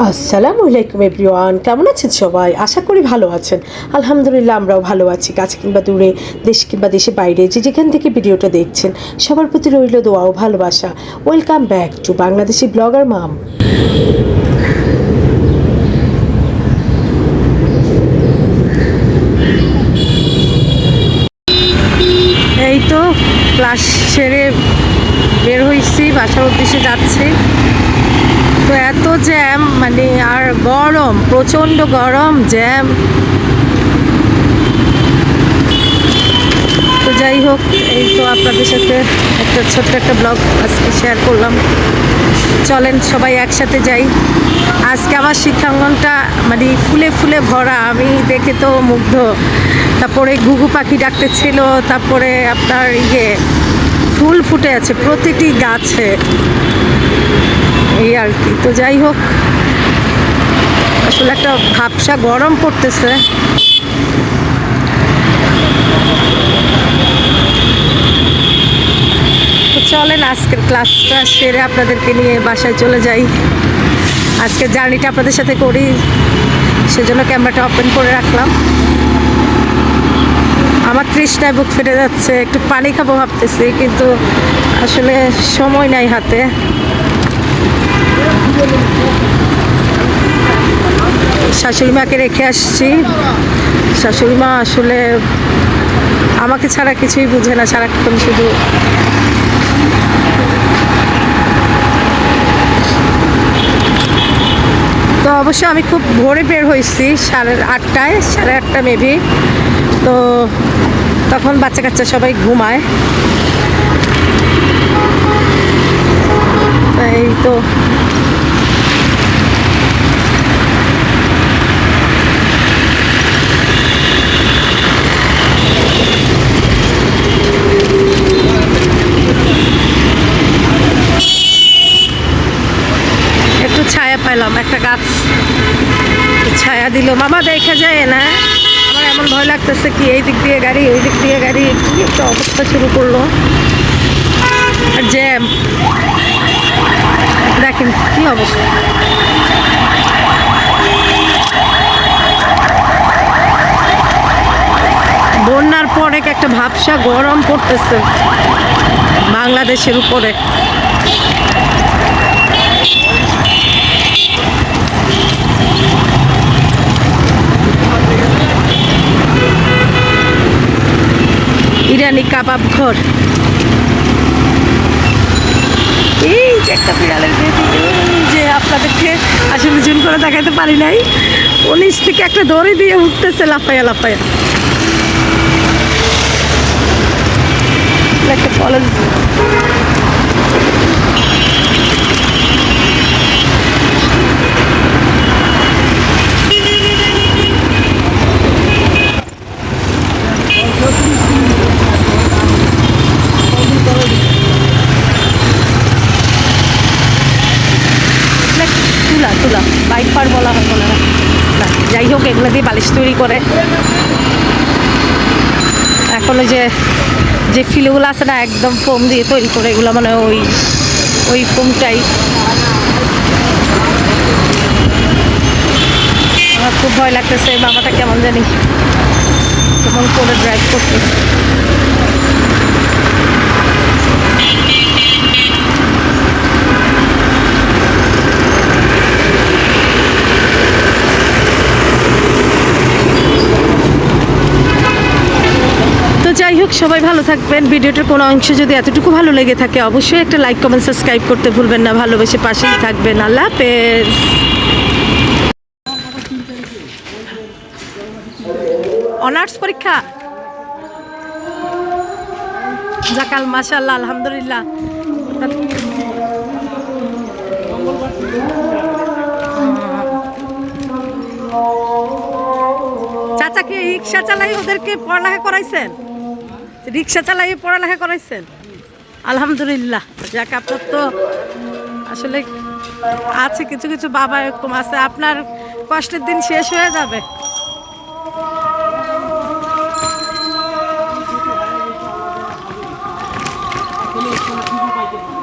আসসালামু আলাইকুম এভরিওয়ান, কেমন আছেন সবাই? আশা করি ভালো আছেন। আলহামদুলিল্লাহ আমরাও ভালো আছি। কাছে কিংবা দূরে, দেশ কিংবা দেশের বাইরে যে যেখান থেকে ভিডিওটা দেখছেন সবার প্রতি রইল দোয়া ও ভালোবাসা। Welcome back to Bangladeshi blogger Mam. এই তো ক্লাস সেরে বের হয়েছি, বাসার উদ্দেশ্যে যাচ্ছি। তো এত জ্যাম, মানে আর গরম, প্রচণ্ড গরম, জ্যাম। তো যাই হোক, এই তো আপনাদের সাথে একটা ছোট্ট একটা ব্লগ আজকে শেয়ার করলাম। চলেন সবাই একসাথে যাই। আজকে আমার শিক্ষাঙ্গনটা মানে ফুলে ফুলে ভরা, আমি দেখে তো মুগ্ধ। তারপরে ঘুঘু পাখি ডাকতেছিল, তারপরে আপনার ফুল ফুটে আছে প্রতিটি গাছে, এই আর কি। তো যাই হোক, আসলে একটা ভাবসা গরম পড়তেছে। তো চলেন আজকের ক্লাসটা সেরে আপনাদেরকে নিয়ে বাসায় চলে যাই। আজকের জার্নিটা আপনাদের সাথে করি, সেজন্য ক্যামেরাটা ওপেন করে রাখলাম। আমার তৃষ্ণায় বুক ফেটে যাচ্ছে, একটু পানি খাবো ভাবতেছি, কিন্তু আসলে সময় নাই হাতে। শাশুড়ি মাকে রেখে আসছি। শাশুড়ি মা আসলে আমাকে ছাড়া কিছুই বুঝে না, সারাক্ষণ শুধু তো অবশ্য আমি খুব ভোরে বের হয়েছি, 8:30, 8:30 মেবি। তো তখন বাচ্চা কাচ্চা সবাই ঘুমায়। এই তো একটু ছায়া পাইলাম, একটা গাছ ছায়া দিল। মামা দেখা যায় না, আমার এমন ভয় লাগতেছে কি এই দিক দিয়ে গাড়ি, ওই দিক দিয়ে গাড়ি, কি একটা অবস্থা শুরু করলো। আর জ্যাম দেখেন কি অবস্থা। বন্যার পরে একটা ভাবসা গরম পড়তেছে বাংলাদেশের উপরে। ইরানি কাবাব ঘর, এই যে একটা বিড়ালের যে আপনাদেরকে আসলে জুম করে দেখাতে পারি নাই, 19 থেকে একটা দড়ি দিয়ে উঠতেছে লাফাইয়া লাফাইয়া। একটা কলেজ, তুলা বাইক পার বলা হয় বলে না, যাই হোক এগুলো দিয়ে বালিশ তৈরি করে। এখন ওই যে ফিলগুলো আছে না, একদম ফোম দিয়ে তৈরি করে, এগুলো মানে ওই ফোমটাই। আমার খুব ভয় লাগতেছে, এই মামাটা কেমন জানি কেমন করে ড্রাইভ করতেছে। যাই হোক, সবাই ভালো থাকবেন। ভিডিওটার কোনো অংশ যদি এতটুকু ভালো লেগে থাকে অবশ্যই একটা লাইক, কমেন্ট, সাবস্ক্রাইব করতে ভুলবেন না। ভালোবেসে পাশেই থাকবেন। আল্লাহ হাফেজ। অনার্স পরীক্ষা জাকাল, মাশাআল্লাহ, আলহামদুলিল্লাহ। চাচা কি রিক্সা চালাই ওদেরকে পড়ালেখা করাইছেন? রিক্সা চালাই পড়ালেখা করাইছেন? আলহামদুলিল্লাহ। যাক, আপনার তো আসলে আছে কিছু কিছু বাবা এরকম আছে, আপনার কষ্টের দিন শেষ হয়ে যাবে। কোনো স্কলারশিপও পাইতে পারে।